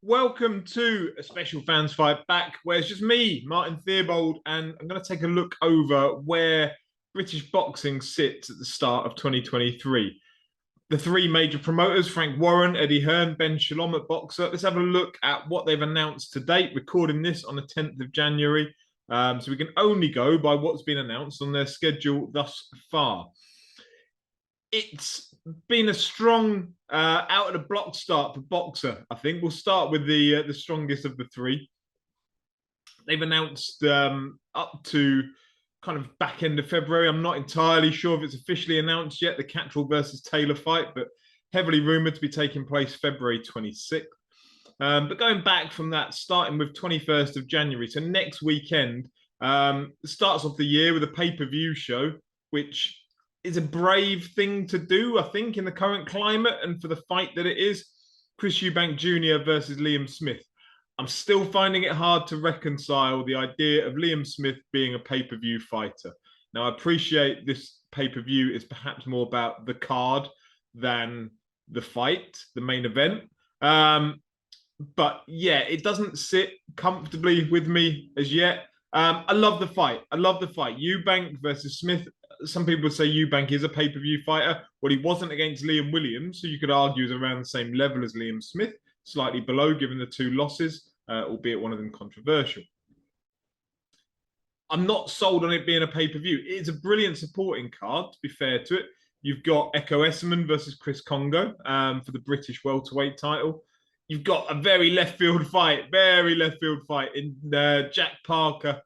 welcome to a special fans fight back where it's just me, Martin Theobald, and I'm going to take a look over where British boxing sits at the start of 2023. The three major promoters, Frank Warren, Eddie Hearn, Ben Shalom at Boxer. Let's have a look at what they've announced to date, recording this on the 10th of January. So we can only go by what's been announced on their schedule thus far. It's been a strong out of the block start for Boxer. I think we'll start with the strongest of the three. They've announced up to kind of back end of February. I'm not entirely sure if it's officially announced yet, the Catterall versus Taylor fight, but heavily rumoured to be taking place February 26th. But going back from that, starting with 21st of January, so next weekend, starts off the year with a pay-per-view show, which is a brave thing to do, I think, in the current climate and for the fight that it is. Chris Eubank Jr. versus Liam Smith. I'm still finding it hard to reconcile the idea of Liam Smith being a pay-per-view fighter. Now, I appreciate this pay-per-view is perhaps more about the card than the fight, the main event. But yeah, it doesn't sit comfortably with me as yet. I love the fight. Eubank versus Smith. Some people would say Eubank is a pay-per-view fighter. Well, he wasn't against Liam Williams, so you could argue is around the same level as Liam Smith, slightly below given the two losses, albeit one of them controversial. I'm not sold on it being a pay-per-view. It's a brilliant supporting card, to be fair to it. You've got Echo Esserman versus Chris Congo for the British welterweight title. You've got a very left field fight in Joseph Parker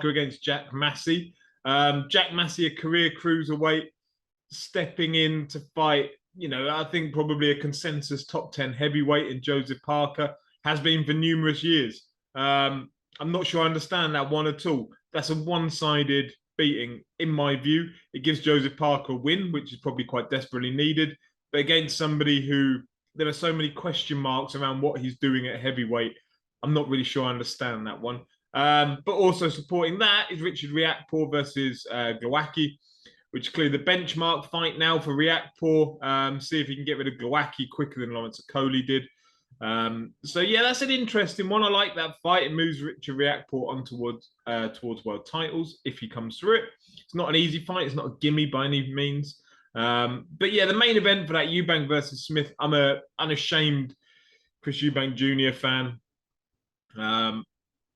against Jack Massey. Jack Massey, a career cruiserweight, stepping in to fight, I think probably a consensus top 10 heavyweight in Joseph Parker, has been for numerous years. I'm not sure I understand that one at all. That's a one-sided beating, in my view. It gives Joseph Parker a win, which is probably quite desperately needed, but against somebody who there are so many question marks around what he's doing at heavyweight, I'm not really sure I understand that one. But also supporting that is Richard Riakporhe versus Glowacki, which is clearly the benchmark fight now for Riakporhe. See if he can get rid of Glowacki quicker than Lawrence Okoli did. So yeah, that's an interesting one. I like that fight. It moves Richard Riakporhe on towards world titles if he comes through it. It's not an easy fight. It's not a gimme by any means. But yeah, the main event for that, Eubank versus Smith, I'm an unashamed Chris Eubank Jr. fan.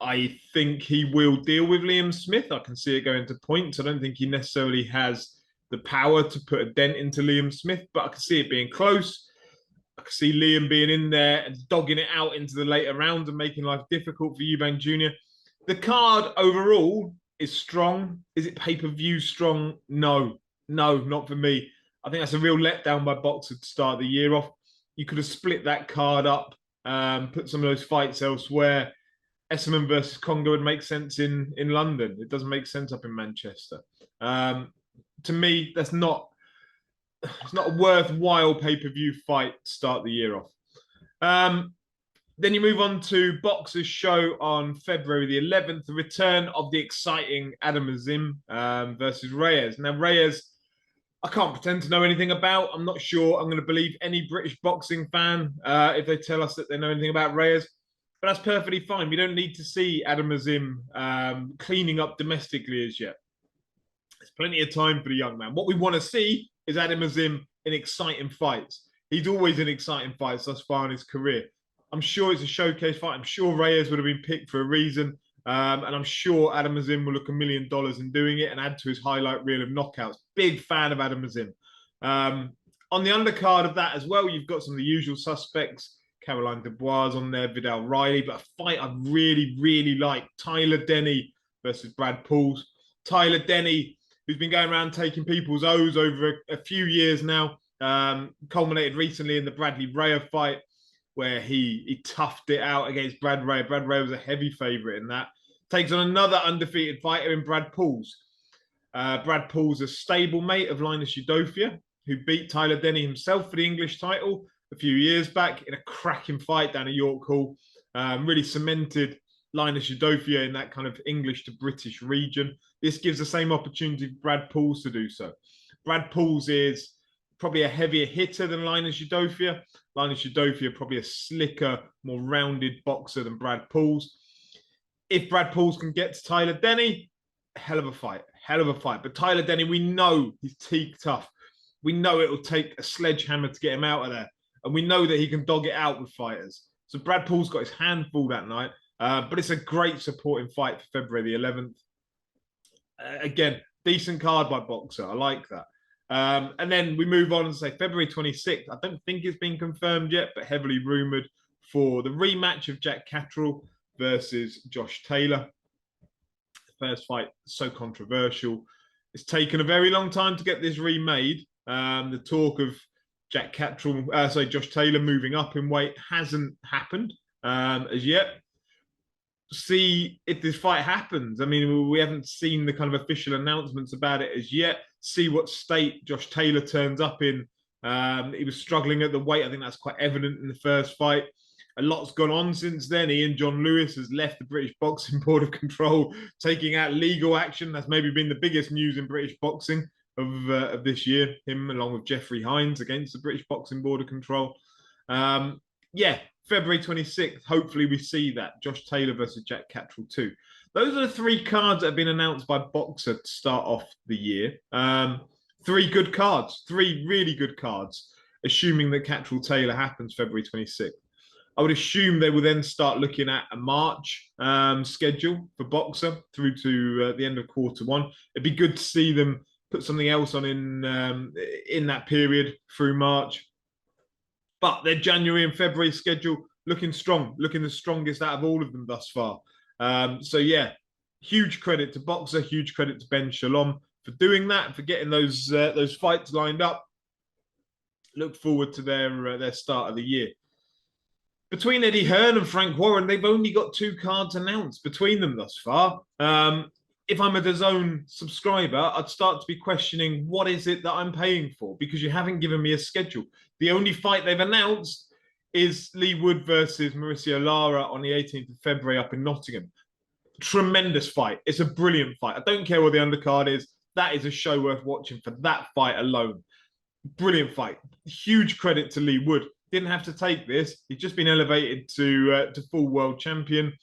I think he will deal with Liam Smith. I can see it going to points. I don't think he necessarily has the power to put a dent into Liam Smith, but I can see it being close. I can see Liam being in there and dogging it out into the later rounds and making life difficult for Eubank Jr. The card overall is strong. Is it pay-per-view strong? No, not for me. I think that's a real letdown by Boxer to start the year off. You could have split that card up, put some of those fights elsewhere. Esserman versus Congo would make sense in London. It doesn't make sense up in Manchester. To me, it's not a worthwhile pay-per-view fight to start the year off. Then you move on to Boxer's show on February the 11th, the return of the exciting Adam Azim versus Reyes. Now, Reyes, I can't pretend to know anything about. I'm not sure I'm going to believe any British boxing fan if they tell us that they know anything about Reyes. But that's perfectly fine. We don't need to see Adam Azim cleaning up domestically as yet. There's plenty of time for the young man. What we want to see is Adam Azim in exciting fights. He's always in exciting fights thus far in his career. I'm sure it's a showcase fight. I'm sure Reyes would have been picked for a reason. And I'm sure Adam Azim will look $1 million in doing it and add to his highlight reel of knockouts. Big fan of Adam Azim. On the undercard of that as well, you've got some of the usual suspects. Caroline Dubois on there, Vidal Riley. But a fight I really, really like. Tyler Denny versus Brad Pauls. Tyler Denny, who's been going around taking people's O's over a few years now. Culminated recently in the Bradley Rea fight, where he toughed it out against Brad Rea. Brad Rea was a heavy favourite in that. Takes on another undefeated fighter in Brad Pauls. Brad Pauls, a stablemate of Linus Udofia, who beat Tyler Denny himself for the English title a few years back in a cracking fight down at York Hall. Really cemented Linus Udofia in that kind of English to British region. This gives the same opportunity for Brad Pauls to do so. Brad Pauls is probably a heavier hitter than Linus Udofia. Linus Udofia probably a slicker, more rounded boxer than Brad Pauls. If Brad Pauls can get to Tyler Denny, hell of a fight. But Tyler Denny, we know he's teak tough. We know it'll take a sledgehammer to get him out of there. And we know that he can dog it out with fighters. So Brad Pauls got his hand full that night. But it's a great supporting fight for February the 11th. Again, decent card by Boxer. I like that. And then we move on and say February 26th. I don't think it's been confirmed yet, but heavily rumoured for the rematch of Jack Catterall versus Josh Taylor. First fight, so controversial. It's taken a very long time to get this remade. The talk of Josh Taylor moving up in weight hasn't happened as yet. See if this fight happens. I mean, we haven't seen the kind of official announcements about it as yet. See what state Josh Taylor turns up in. He was struggling at the weight. I think that's quite evident in the first fight. A lot's gone on since then. Ian John Lewis has left the British Boxing Board of Control, taking out legal action. That's maybe been the biggest news in British boxing of this year. Him along with Jeffrey Hines against the British Boxing Board of Control. February 26th, hopefully we see that. Josh Taylor versus Jack Catterall 2. Those are the 3 cards that have been announced by Boxer to start off the year. 3 good cards, 3 really good cards, assuming that Catterall Taylor happens February 26th. I would assume they will then start looking at a March schedule for Boxer through to the end of Q1. It'd be good to see them put something else on in that period through March. But their January and February schedule looking strong, looking the strongest out of all of them thus far. Huge credit to Boxer, huge credit to Ben Shalom for doing that, for getting those fights lined up. Look forward to their start of the year. Between Eddie Hearn and Frank Warren, they've only got 2 cards announced between them thus far. If I'm a DAZN subscriber, I'd start to be questioning what is it that I'm paying for, because you haven't given me a schedule. The only fight they've announced is Lee Wood versus Mauricio Lara on the 18th of February up in Nottingham. Tremendous fight. It's a brilliant fight. I don't care what the undercard is. That is a show worth watching for that fight alone. Brilliant fight. Huge credit to Lee Wood. Didn't have to take this. He's just been elevated to full world champion.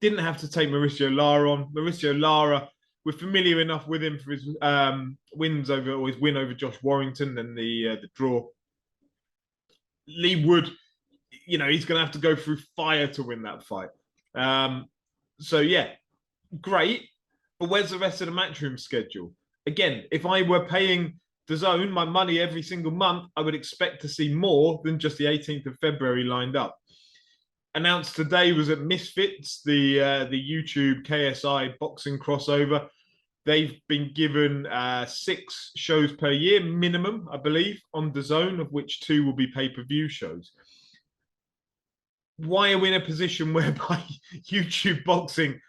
Didn't have to take Mauricio Lara on. Mauricio Lara, we're familiar enough with him for his win over Josh Warrington and the draw. Lee Wood, he's going to have to go through fire to win that fight. Great. But where's the rest of the Matchroom schedule? Again, if I were paying DAZN my money every single month, I would expect to see more than just the 18th of February lined up. Announced today was at Misfits, the YouTube KSI boxing crossover. They've been given 6 shows per year minimum, I believe, on DAZN, of which 2 will be pay-per-view shows. Why are we in a position whereby YouTube boxing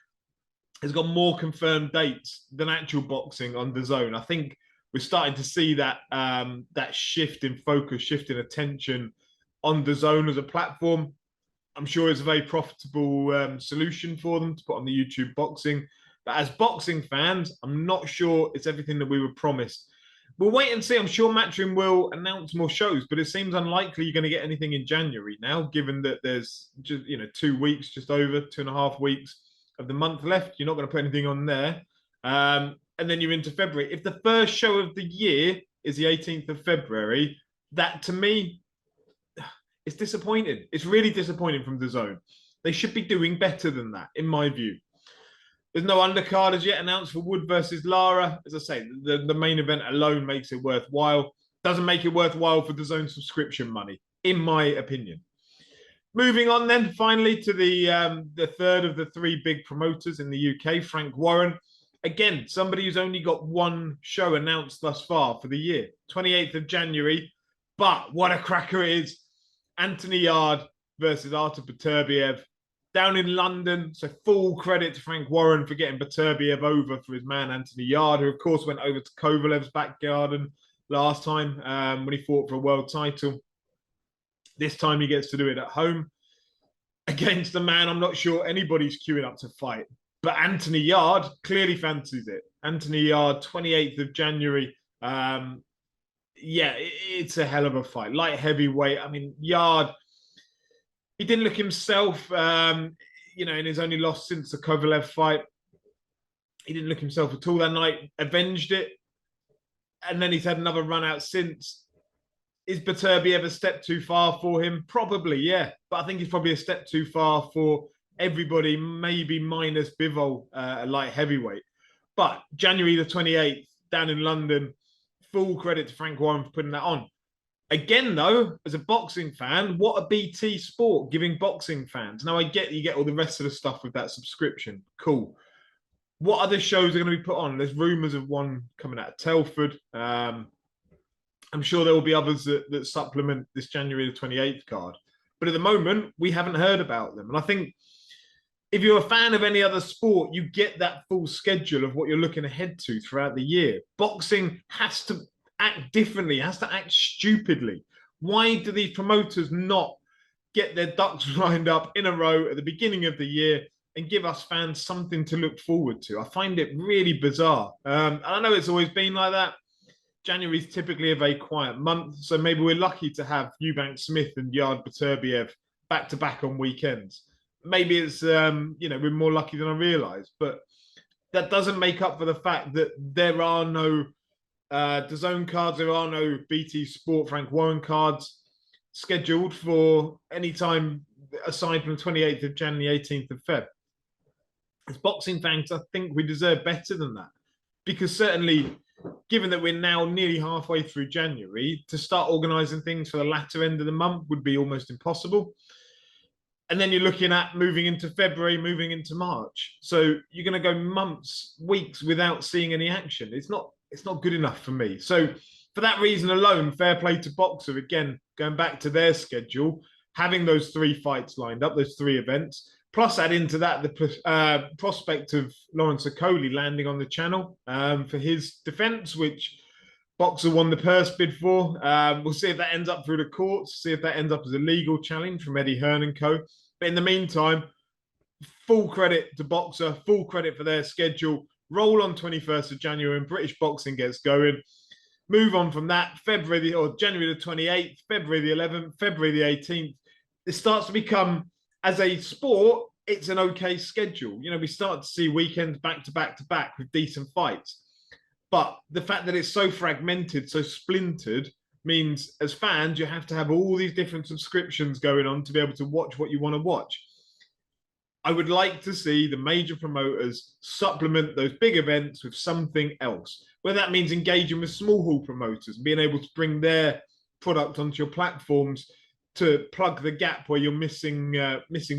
has got more confirmed dates than actual boxing on DAZN? I think we're starting to see that shift in focus, shift in attention on DAZN as a platform. I'm sure it's a very profitable solution for them to put on the YouTube boxing. But as boxing fans, I'm not sure it's everything that we were promised. We'll wait and see. I'm sure Matchroom will announce more shows, but it seems unlikely you're going to get anything in January now, given that there's just 2 weeks, just over 2.5 weeks of the month left. You're not going to put anything on there. And then you're into February. If the first show of the year is the 18th of February, that to me, it's disappointing. It's really disappointing from DAZN. They should be doing better than that, in my view. There's no undercard as yet announced for Wood versus Lara. As I say, the main event alone makes it worthwhile. Doesn't make it worthwhile for DAZN subscription money, in my opinion. Moving on then, finally, to the third of the 3 big promoters in the UK, Frank Warren. Again, somebody who's only got 1 show announced thus far for the year, 28th of January. But what a cracker it is. Anthony Yard versus Artur Beterbiev down in London. So full credit to Frank Warren for getting Beterbiev over for his man Anthony Yard, who of course went over to Kovalev's back garden last time when he fought for a world title. This time he gets to do it at home against a man I'm not sure anybody's queuing up to fight. But Anthony Yard clearly fancies it. Anthony Yard, 28th of January. yeah, it's a hell of a fight. Light heavyweight. I mean, Yard, he didn't look himself, in his only loss since the Kovalev fight. He didn't look himself at all that night, avenged it. And then he's had another run out since. Is Beterbiev a step too far for him? Probably, yeah. But I think he's probably a step too far for everybody, maybe minus Bivol, a light heavyweight. But January the 28th, down in London, full credit to Frank Warren for putting that on. Again, though, as a boxing fan, what a BT sport giving boxing fans. Now, I get you get all the rest of the stuff with that subscription. Cool. What other shows are going to be put on? There's rumours of one coming out of Telford. I'm sure there will be others that supplement this January the 28th card. But at the moment, we haven't heard about them. And I think if you're a fan of any other sport, you get that full schedule of what you're looking ahead to throughout the year. Boxing has to act differently, has to act stupidly. Why do these promoters not get their ducks lined up in a row at the beginning of the year and give us fans something to look forward to? I find it really bizarre. I know it's always been like that. January is typically a very quiet month, so maybe we're lucky to have Eubank Smith and Yard Beterbiev back-to-back on weekends. Maybe it's, we're more lucky than I realise, but that doesn't make up for the fact that there are no DAZN cards, there are no BT Sport Frank Warren cards scheduled for any time aside from the 28th of January, 18th of Feb. As boxing fans, I think we deserve better than that, because certainly, given that we're now nearly halfway through January, to start organising things for the latter end of the month would be almost impossible. And then you're looking at moving into February, moving into March. So you're going to go months, weeks without seeing any action. It's not good enough for me. So for that reason alone, fair play to Boxer, again, going back to their schedule, having those 3 fights lined up, those 3 events, plus add into that the prospect of Lawrence Okoli landing on the channel for his defence, which Boxer won the purse bid for. We'll see if that ends up through the courts, see if that ends up as a legal challenge from Eddie Hearn and co. But in the meantime, full credit to Boxer, full credit for their schedule. Roll on 21st of January and British boxing gets going. Move on from that, January the 28th, February the 11th, February the 18th. It starts to become, as a sport, it's an okay schedule. We start to see weekends back to back to back with decent fights. But the fact that it's so fragmented, so splintered, means as fans, you have to have all these different subscriptions going on to be able to watch what you want to watch. I would like to see the major promoters supplement those big events with something else, whether that means engaging with small hall promoters and being able to bring their product onto your platforms to plug the gap where you're missing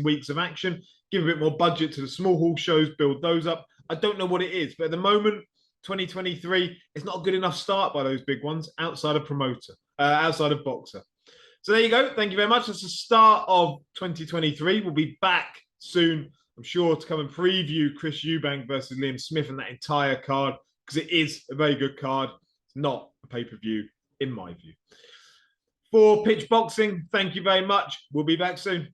weeks of action, give a bit more budget to the small hall shows, build those up. I don't know what it is, but at the moment, 2023, it's not a good enough start by those big ones outside of outside of Boxer. So there you go. Thank you very much. That's the start of 2023. We'll be back soon, I'm sure, to come and preview Chris Eubank versus Liam Smith and that entire card, because it is a very good card. It's not a pay-per-view, in my view. For PitchBoxing, thank you very much. We'll be back soon.